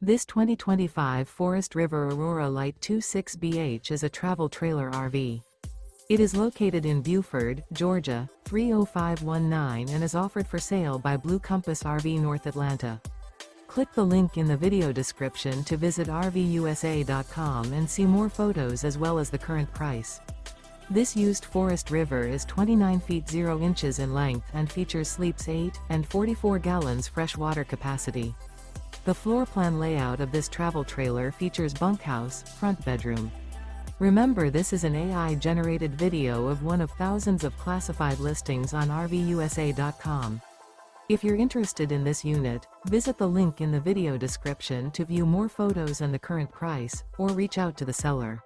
This 2025 Forest River Aurora Light 26BH is a travel trailer RV. It is located in Buford, Georgia, 30519 and is offered for sale by Blue Compass RV North Atlanta. Click the link in the video description to visit RVUSA.com and see more photos as well as the current price. This used Forest River is 29 feet 0 inches in length and features sleeps 8 and 44 gallons fresh water capacity. The floor plan layout of this travel trailer features bunkhouse, front bedroom. Remember, this is an AI-generated video of one of thousands of classified listings on RVUSA.com. If you're interested in this unit, visit the link in the video description to view more photos and the current price, or reach out to the seller.